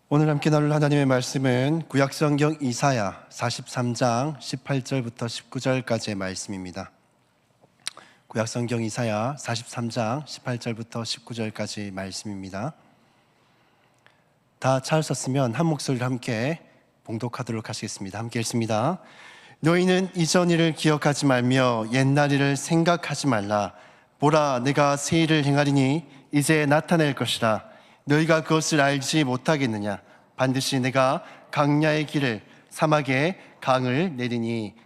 오늘 함께 나눌 하나님의 말씀은 구약성경 이사야 43장 18절부터 19절까지의 말씀입니다. 구약성경 이사야 43장 18절부터 19절까지 말씀입니다. 다 찾으셨으면 한 목소리로 함께 봉독하도록 하시겠습니다. 함께 읽습니다. 너희는 이전 일을 기억하지 말며 옛날 일을 생각하지 말라. 보라, 내가 새 일을 행하리니 이제 나타낼 것이라. 너희가 그것을 알지 못하겠느냐? 반드시 내가 강야의 길을, 사막에 강을 내리니.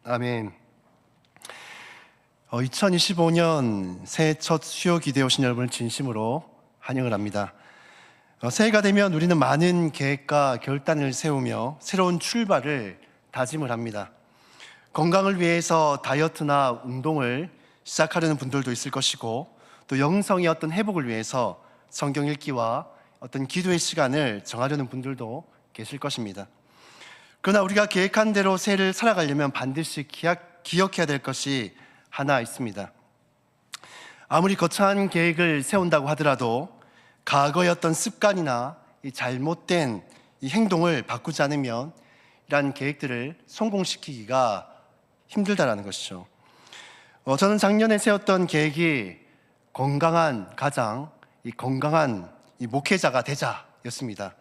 아멘. 2025년 새해 첫 수요 기대에 오신 여러분을 진심으로 환영을 합니다. 새해가 되면 우리는 많은 계획과 결단을 세우며 새로운 출발을 다짐을 합니다. 건강을 위해서 다이어트나 운동을 시작하려는 분들도 있을 것이고, 또 영성의 어떤 회복을 위해서 성경 읽기와 어떤 기도의 시간을 정하려는 분들도 계실 것입니다. 그러나 우리가 계획한 대로 새해를 살아가려면 반드시 기억해야 될 것이 하나 있습니다. 아무리 거창한 계획을 세운다고 하더라도 과거의 어떤 습관이나 이 잘못된 이 행동을 바꾸지 않으면 이러한 계획들을 성공시키기가 힘들다라는 것이죠. 저는 작년에 세웠던 계획이 건강한 가장, 이 건강한 이 목회자가 되자였습니다.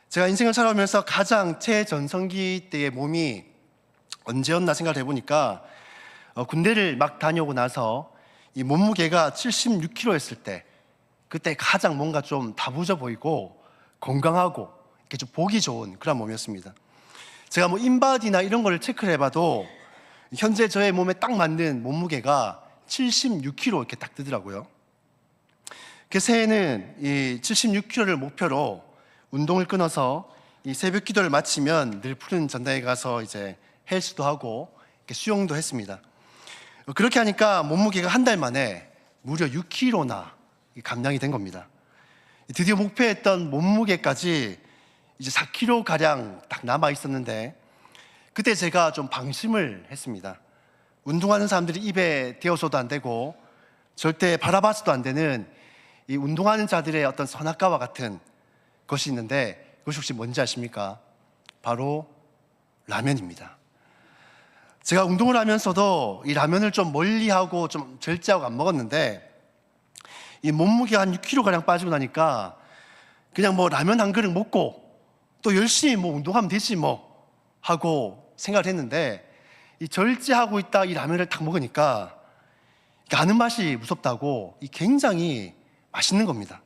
제가 인생을 살아오면서 가장 최전성기 때의 몸이 언제였나 생각을 해보니까 군대를 막 다녀오고 나서 이 몸무게가 76kg였을 때, 그때 가장 뭔가 좀 다부져 보이고 건강하고 이렇게 좀 보기 좋은 그런 몸이었습니다. 제가 뭐 인바디나 이런 걸 체크를 해봐도 현재 저의 몸에 딱 맞는 몸무게가 76kg 이렇게 딱 뜨더라고요. 그 새해는 이 76kg를 목표로 운동을 끊어서 이 새벽 기도를 마치면 늘 푸른 전당에 가서 이제 헬스도 하고 이렇게 수영도 했습니다. 그렇게 하니까 몸무게가 한 달 만에 무려 6kg나 감량이 된 겁니다. 드디어 목표했던 몸무게까지 이제 4kg 가량 딱 남아 있었는데, 그때 제가 좀 방심을 했습니다. 운동하는 사람들이 입에 대어서도 안 되고 절대 바라봐서도 안 되는 이 운동하는 자들의 어떤 선악과와 같은 것이 있는데, 그것이 혹시 뭔지 아십니까? 바로 라면입니다. 제가 운동을 하면서도 이 라면을 좀 멀리하고 좀 절제하고 안 먹었는데, 이 몸무게가 한 6kg가량 빠지고 나니까 그냥 뭐 라면 한 그릇 먹고 또 열심히 뭐 운동하면 되지 뭐 하고 생각을 했는데, 이 절제하고 있다 이 라면을 딱 먹으니까 아는 맛이 무섭다고 이 굉장히 맛있는 겁니다.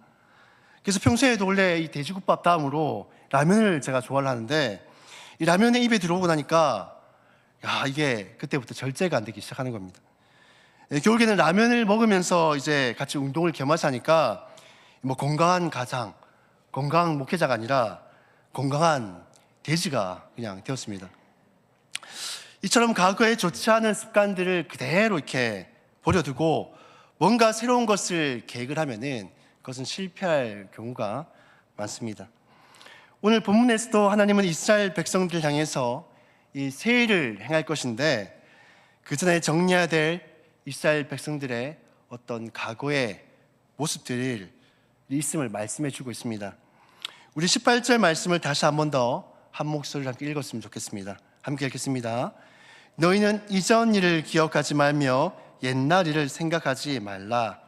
그래서 평소에도 원래 이 돼지국밥 다음으로 라면을 제가 좋아를 하는데, 이 라면에 입에 들어오고 나니까 이게 그때부터 절제가 안 되기 시작하는 겁니다. 결국에는 라면을 먹으면서 이제 같이 운동을 겸해서 하니까 뭐 건강한 가장, 건강한 목회자가 아니라 건강한 돼지가 그냥 되었습니다. 이처럼 과거에 좋지 않은 습관들을 그대로 이렇게 버려두고 뭔가 새로운 것을 계획을 하면은 그것은 실패할 경우가 많습니다. 오늘 본문에서도 하나님은 이스라엘 백성들 향해서 이 새해를 행할 것인데, 그 전에 정리해야 될 이스라엘 백성들의 어떤 과거의 모습들이 있음을 말씀해 주고 있습니다. 우리 18절 말씀을 다시 한 번 더 한 목소리로 함께 읽었으면 좋겠습니다. 함께 읽겠습니다. 너희는 이전 일을 기억하지 말며 옛날 일을 생각하지 말라.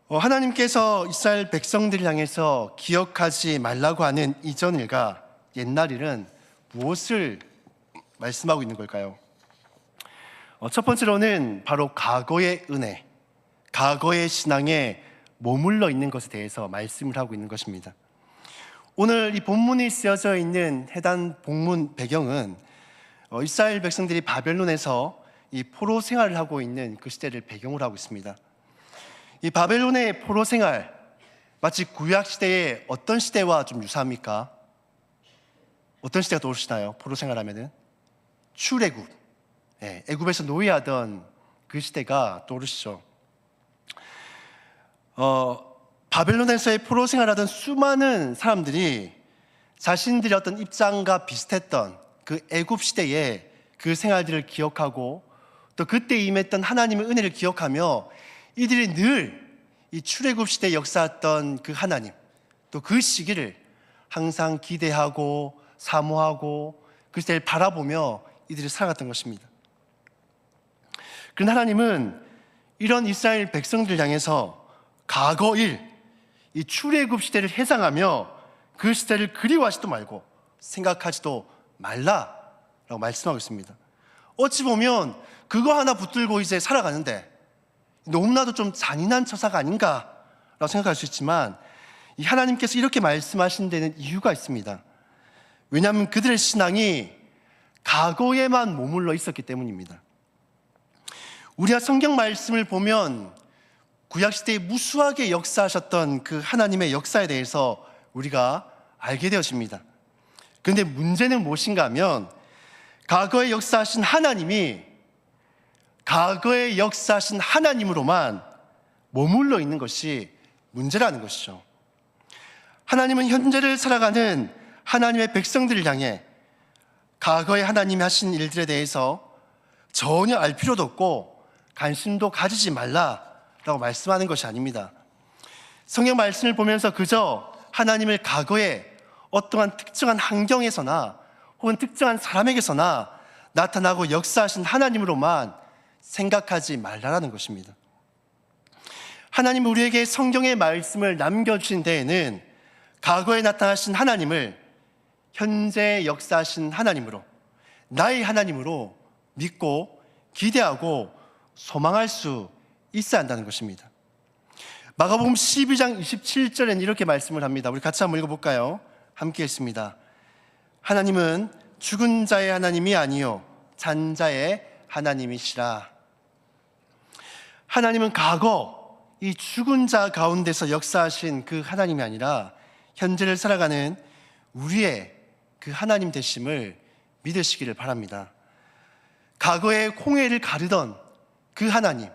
하나님께서 이스라엘 백성들을 향해서 기억하지 말라고 하는 이전 일과 옛날 일은 무엇을 말씀하고 있는 걸까요? 첫 번째로는 바로 과거의 은혜, 과거의 신앙에 머물러 있는 것에 대해서 말씀을 하고 있는 것입니다. 오늘 이 본문이 쓰여져 있는 해당 본문 배경은 이스라엘 백성들이 바벨론에서 이 포로 생활을 하고 있는 그 시대를 배경으로 하고 있습니다. 이 바벨론의 포로 생활, 마치 구약 시대의 어떤 시대와 좀 유사합니까? 어떤 시대가 떠오르시나요? 포로 생활하면은 출애굽, 애굽에서 노예하던 그 시대가 떠오르시죠. 바벨론에서의 포로 생활하던 수많은 사람들이 자신들의 어떤 입장과 비슷했던 그 애굽 시대의 그 생활들을 기억하고, 또 그때 임했던 하나님의 은혜를 기억하며 이들이 늘 이 출애굽 시대에 역사했던 그 하나님, 또 또 그 시기를 항상 기대하고 사모하고 그 시대를 바라보며 이들이 살아갔던 것입니다. 그런데 하나님은 이런 이스라엘 백성들을 향해서 과거 이 출애굽 시대를 회상하며 그 시대를 그리워하지도 말고 생각하지도 말라라고 말씀하고 있습니다. 어찌 보면 그거 하나 붙들고 이제 살아가는데 너무나도 좀 잔인한 처사가 아닌가라고 생각할 수 있지만, 이 하나님께서 이렇게 말씀하신 데는 이유가 있습니다. 왜냐하면 그들의 신앙이 과거에만 머물러 있었기 때문입니다. 우리가 성경 말씀을 보면 구약시대에 무수하게 역사하셨던 그 하나님의 역사에 대해서 우리가 알게 되어집니다. 그런데 문제는 무엇인가 하면 과거에 역사하신 하나님이 과거에 역사하신 하나님으로만 머물러 있는 것이 문제라는 것이죠. 하나님은 현재를 살아가는 하나님의 백성들을 향해 과거에 하나님이 하신 일들에 대해서 전혀 알 필요도 없고 관심도 가지지 말라라고 말씀하는 것이 아닙니다. 성경 말씀을 보면서 그저 하나님을 과거에 어떠한 특정한 환경에서나 혹은 특정한 사람에게서나 나타나고 역사하신 하나님으로만 생각하지 말라라는 것입니다. 하나님은 우리에게 성경의 말씀을 남겨주신 데에는 과거에 나타나신 하나님을 현재 역사하신 하나님으로, 나의 하나님으로 믿고 기대하고 소망할 수 있어야 한다는 것입니다. 마가복음 12장 27절에는 이렇게 말씀을 합니다. 우리 같이 한번 읽어볼까요? 함께 읽습니다. 하나님은 죽은 자의 하나님이 아니요 잔 자의 하나님이시라. 하나님은 과거 이 죽은 자 가운데서 역사하신 그 하나님이 아니라 현재를 살아가는 우리의 그 하나님 되심을 믿으시기를 바랍니다. 과거에 홍해를 가르던 그 하나님,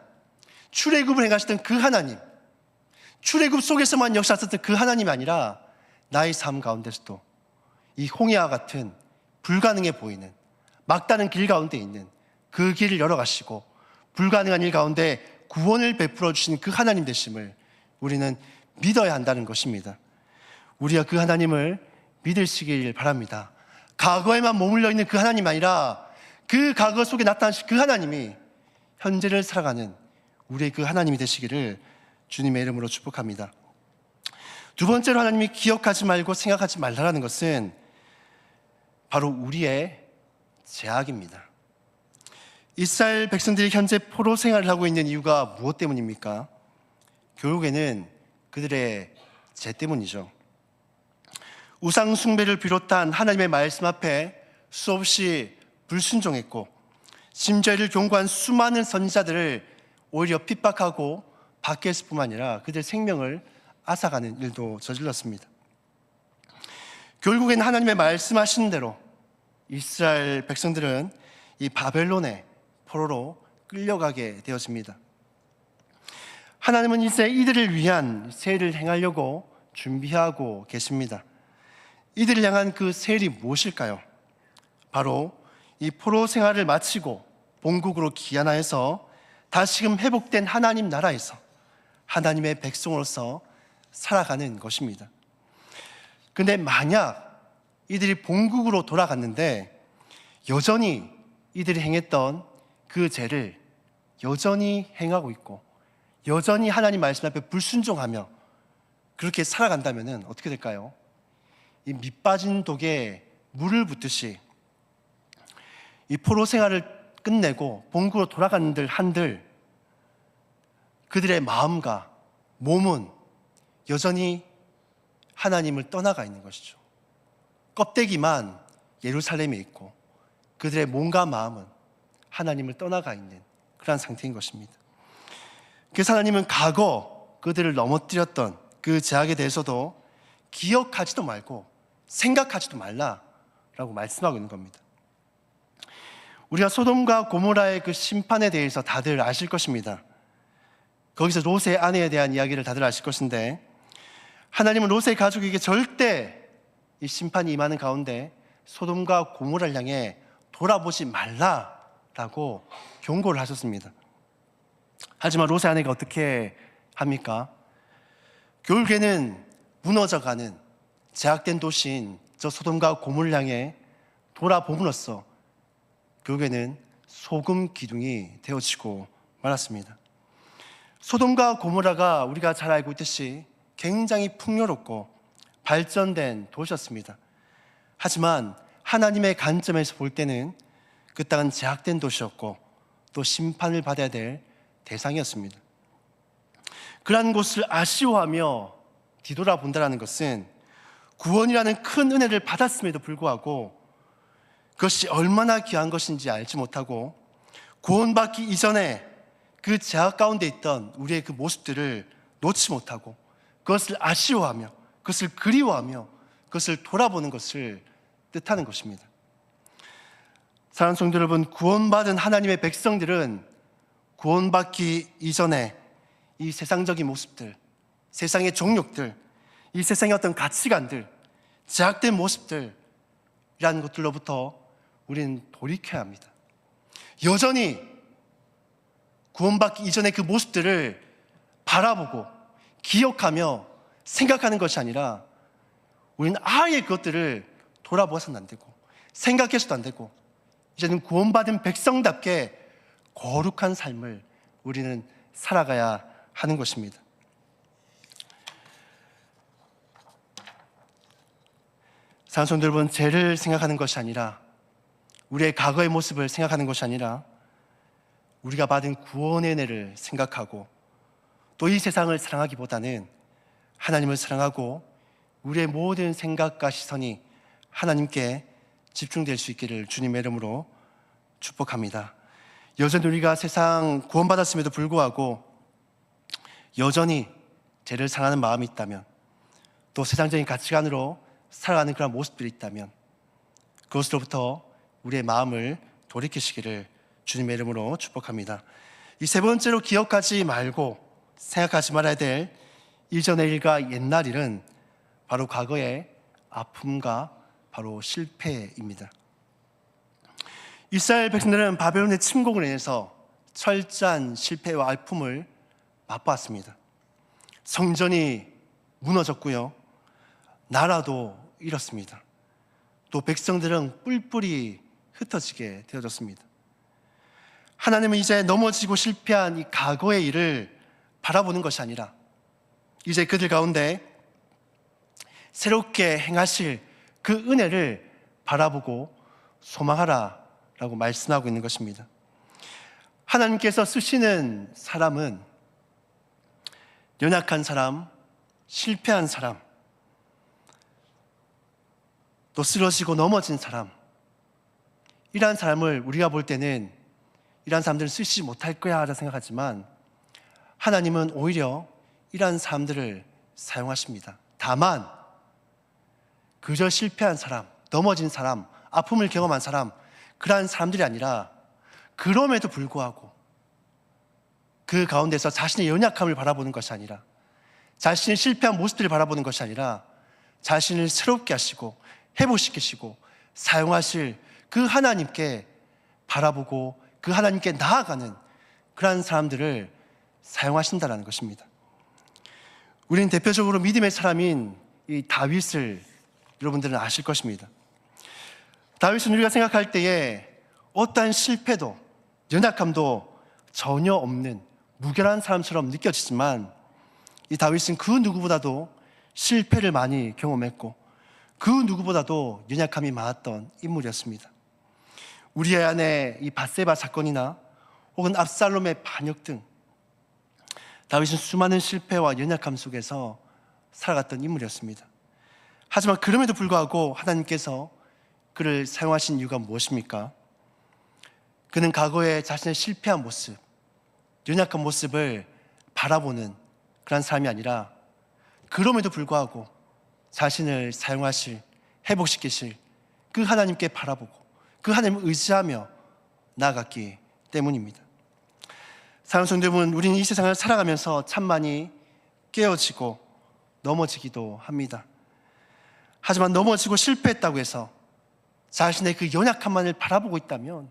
출애굽을 행하시던 그 하나님, 출애굽 속에서만 역사하셨던 그 하나님이 아니라 나의 삶 가운데서도 이 홍해와 같은 불가능해 보이는 막다른 길 가운데 있는 그 길을 열어가시고 불가능한 일 가운데 구원을 베풀어 주신 그 하나님 되심을 우리는 믿어야 한다는 것입니다. 우리가 그 하나님을 믿으시길 바랍니다. 과거에만 머물러 있는 그 하나님 아니라 그 과거 속에 나타나신 그 하나님이 현재를 살아가는 우리의 그 하나님이 되시기를 주님의 이름으로 축복합니다. 두 번째로 하나님이 기억하지 말고 생각하지 말라는 것은 바로 우리의 죄악입니다. 이스라엘 백성들이 현재 포로 생활을 하고 있는 이유가 무엇 때문입니까? 결국에는 그들의 죄 때문이죠. 우상 숭배를 비롯한 하나님의 말씀 앞에 수없이 불순종했고 심지어 이를 경고한 수많은 선지자들을 오히려 핍박하고 박해했을 뿐만 아니라 그들의 생명을 앗아가는 일도 저질렀습니다. 결국엔 하나님의 말씀하신 대로 이스라엘 백성들은 이 바벨론의 포로로 끌려가게 되어집니다. 하나님은 이제 이들을 위한 세를 행하려고 준비하고 계십니다. 이들을 향한 그 세일이 무엇일까요? 바로 이 포로 생활을 마치고 본국으로 귀환하여서 다시금 회복된 하나님 나라에서 하나님의 백성으로서 살아가는 것입니다. 그런데 만약 이들이 본국으로 돌아갔는데 여전히 이들이 행했던 그 죄를 여전히 행하고 있고 여전히 하나님 말씀 앞에 불순종하며 그렇게 살아간다면 어떻게 될까요? 이 밑빠진 독에 물을 붓듯이 이 포로 생활을 끝내고 본국으로 돌아가는 한들 그들의 마음과 몸은 여전히 하나님을 떠나가 있는 것이죠. 껍데기만 예루살렘에 있고 그들의 몸과 마음은 하나님을 떠나가 있는 그런 상태인 것입니다. 그래서 하나님은 과거 그들을 넘어뜨렸던 그 죄악에 대해서도 기억하지도 말고 생각하지도 말라라고 말씀하고 있는 겁니다. 우리가 소돔과 고모라의 그 심판에 대해서 다들 아실 것입니다. 거기서 롯의 아내에 대한 이야기를 다들 아실 것인데 하나님은 롯의 가족에게 절대 이 심판이 임하는 가운데 소돔과 고모라를 향해 돌아보지 말라라고 경고를 하셨습니다. 하지만 롯의 아내가 어떻게 합니까? 결국에는 무너져가는 제약된 도시인 저 소돔과 고모를 향해 돌아봄으로써 결국에는 소금 기둥이 되어지고 말았습니다. 소돔과 고모라가 우리가 잘 알고 있듯이 굉장히 풍요롭고 발전된 도시였습니다. 하지만 하나님의 관점에서 볼 때는 그 땅은 제약된 도시였고 또 심판을 받아야 될 대상이었습니다. 그러한 곳을 아쉬워하며 뒤돌아본다는 것은 구원이라는 큰 은혜를 받았음에도 불구하고 그것이 얼마나 귀한 것인지 알지 못하고 구원받기 이전에 그 제약 가운데 있던 우리의 그 모습들을 놓지 못하고 그것을 아쉬워하며 그것을 그리워하며 그것을 돌아보는 것을 뜻하는 것입니다. 사랑하는 성도 여러분, 구원받은 하나님의 백성들은 구원받기 이전에 이 세상적인 모습들, 세상의 종욕들, 이 세상의 어떤 가치관들, 제약된 모습들이라는 것들로부터 우리는 돌이켜야 합니다. 여전히 구원받기 이전의 그 모습들을 바라보고 기억하며 생각하는 것이 아니라 우리는 아예 그것들을 돌아보아서는 안 되고 생각해서도 안 되고 이제는 구원받은 백성답게 거룩한 삶을 우리는 살아가야 하는 것입니다. 사랑하는 성도 여러분, 죄를 생각하는 것이 아니라 우리의 과거의 모습을 생각하는 것이 아니라 우리가 받은 구원의 은혜를 생각하고 또 이 세상을 사랑하기보다는 하나님을 사랑하고 우리의 모든 생각과 시선이 하나님께 집중될 수 있기를 주님의 이름으로 축복합니다. 여전히 우리가 세상 구원받았음에도 불구하고 여전히 죄를 사랑하는 마음이 있다면 또 세상적인 가치관으로 살아가는 그런 모습들이 있다면 그것으로부터 우리의 마음을 돌이키시기를 주님의 이름으로 축복합니다. 이 세 번째로 기억하지 말고 생각하지 말아야 될 이전의 일과 옛날 일은 바로 과거의 아픔과 바로 실패입니다. 이스라엘 백성들은 바벨론의 침공으로 인해서 철저한 실패와 아픔을 맛보았습니다. 성전이 무너졌고요, 나라도 잃었습니다. 또 백성들은 뿔뿔이 흩어지게 되어졌습니다. 하나님은 이제 넘어지고 실패한 이 과거의 일을 바라보는 것이 아니라 이제 그들 가운데 새롭게 행하실 그 은혜를 바라보고 소망하라라고 말씀하고 있는 것입니다. 하나님께서 쓰시는 사람은 연약한 사람, 실패한 사람, 또 쓰러지고 넘어진 사람, 이러한 사람을 우리가 볼 때는 이러한 사람들을 쓰시지 못할 거야 하라 생각하지만 하나님은 오히려 이러한 사람들을 사용하십니다. 다만 그저 실패한 사람, 넘어진 사람, 아픔을 경험한 사람, 그러한 사람들이 아니라 그럼에도 불구하고 그 가운데서 자신의 연약함을 바라보는 것이 아니라 자신의 실패한 모습들을 바라보는 것이 아니라 자신을 새롭게 하시고 회복시키시고 사용하실 그 하나님께 바라보고 그 하나님께 나아가는 그러한 사람들을 사용하신다는 것입니다. 우리는 대표적으로 믿음의 사람인 이 다윗을 여러분들은 아실 것입니다. 다윗은 우리가 생각할 때에 어떠한 실패도 연약함도 전혀 없는 무결한 사람처럼 느껴지지만 이 다윗은 그 누구보다도 실패를 많이 경험했고 그 누구보다도 연약함이 많았던 인물이었습니다. 우리의 안에 이 밧세바 사건이나 혹은 압살롬의 반역 등 다윗은 수많은 실패와 연약함 속에서 살아갔던 인물이었습니다. 하지만 그럼에도 불구하고 하나님께서 그를 사용하신 이유가 무엇입니까? 그는 과거에 자신의 실패한 모습, 연약한 모습을 바라보는 그런 사람이 아니라 그럼에도 불구하고 자신을 사용하실, 회복시키실 그 하나님께 바라보고 그 하나님을 의지하며 나아갔기 때문입니다. 사랑하는 성도 여러분, 우리는 이 세상을 살아가면서 참 많이 깨어지고 넘어지기도 합니다. 하지만 넘어지고 실패했다고 해서 자신의 그 연약함만을 바라보고 있다면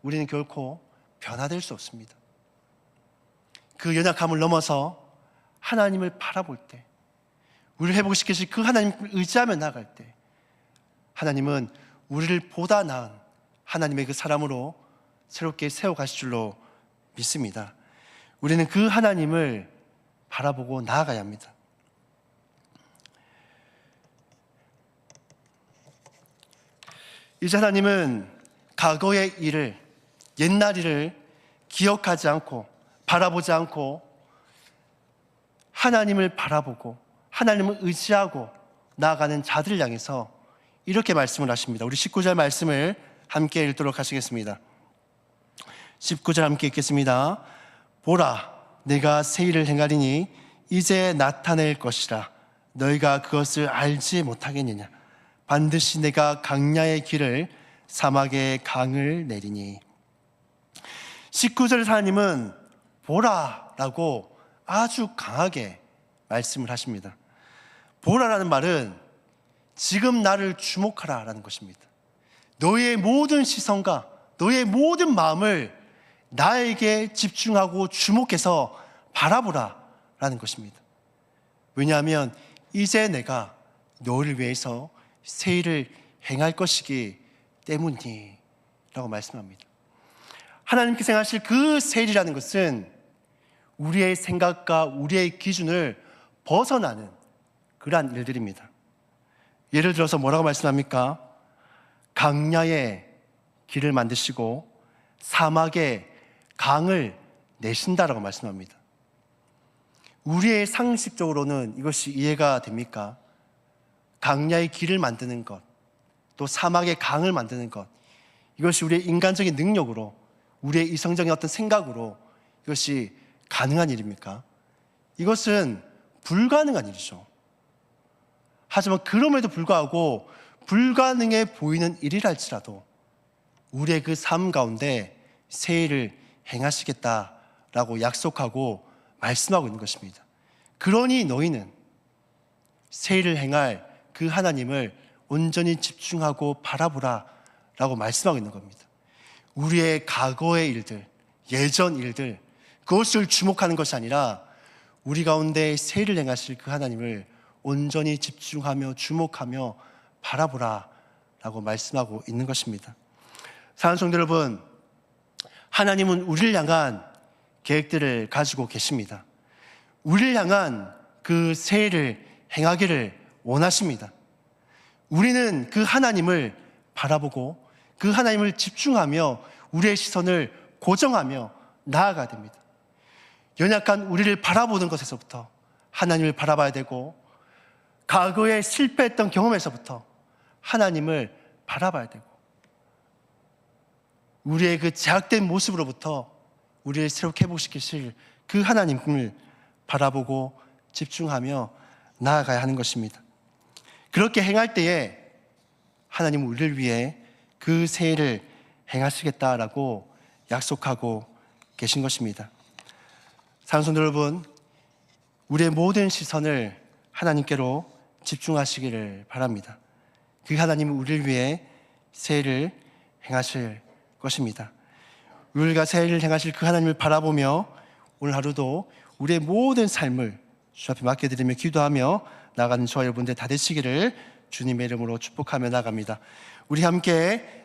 우리는 결코 변화될 수 없습니다. 그 연약함을 넘어서 하나님을 바라볼 때 우리를 회복시키실 그 하나님을 의지하며 나아갈 때 하나님은 우리를 보다 나은 하나님의 그 사람으로 새롭게 세워가실 줄로 믿습니다. 우리는 그 하나님을 바라보고 나아가야 합니다. 이제 하나님은 과거의 일을, 옛날 일을 기억하지 않고 바라보지 않고 하나님을 바라보고 하나님을 의지하고 나아가는 자들을 향해서 이렇게 말씀을 하십니다. 우리 19절 말씀을 함께 읽도록 하시겠습니다. 19절 함께 읽겠습니다. 보라, 내가 새 일을 행하리니 이제 나타낼 것이라. 너희가 그것을 알지 못하겠느냐. 반드시 내가 강야의 길을 사막의 강을 내리니. 19절 하나님은 보라라고 아주 강하게 말씀을 하십니다. 보라라는 말은 지금 나를 주목하라라는 것입니다. 너의 모든 시선과 너의 모든 마음을 나에게 집중하고 주목해서 바라보라라는 것입니다. 왜냐하면 이제 내가 너를 위해서 새 일을 행할 것이기 때문이라고 말씀합니다. 하나님께서 행하실 그 새 일이라는 것은 우리의 생각과 우리의 기준을 벗어나는 그러한 일들입니다. 예를 들어서 뭐라고 말씀합니까? 강야의 길을 만드시고 사막에 강을 내신다라고 말씀합니다. 우리의 상식적으로는 이것이 이해가 됩니까? 강야의 길을 만드는 것, 또 사막의 강을 만드는 것, 이것이 우리의 인간적인 능력으로, 우리의 이성적인 어떤 생각으로 이것이 가능한 일입니까? 이것은 불가능한 일이죠. 하지만 그럼에도 불구하고 불가능해 보이는 일이라 할지라도 우리의 그 삶 가운데 새 일을 행하시겠다라고 약속하고 말씀하고 있는 것입니다. 그러니 너희는 새 일을 행할 그 하나님을 온전히 집중하고 바라보라 라고 말씀하고 있는 겁니다. 우리의 과거의 일들, 예전 일들, 그것을 주목하는 것이 아니라 우리 가운데 새 일을 행하실 그 하나님을 온전히 집중하며 주목하며 바라보라 라고 말씀하고 있는 것입니다. 사랑하는 성도 여러분, 하나님은 우리를 향한 계획들을 가지고 계십니다. 우리를 향한 그 새 일을 행하기를 원하십니다. 우리는 그 하나님을 바라보고 그 하나님을 집중하며 우리의 시선을 고정하며 나아가야 됩니다. 연약한 우리를 바라보는 것에서부터 하나님을 바라봐야 되고, 과거에 실패했던 경험에서부터 하나님을 바라봐야 되고, 우리의 그 제약된 모습으로부터 우리를 새롭게 회복시키실 그 하나님을 바라보고 집중하며 나아가야 하는 것입니다. 그렇게 행할 때에 하나님은 우리를 위해 그 새 일을 행하시겠다라고 약속하고 계신 것입니다. 사랑하는 성도 여러분, 우리의 모든 시선을 하나님께로 집중하시기를 바랍니다. 그 하나님은 우리를 위해 새 일을 행하실 것입니다. 우리가 새 일을 행하실 그 하나님을 바라보며 오늘 하루도 우리의 모든 삶을 주 앞에 맡겨드리며 기도하며 나아가는 저와 여러분들 다 되시기를 주님의 이름으로 축복하며 나갑니다. 우리 함께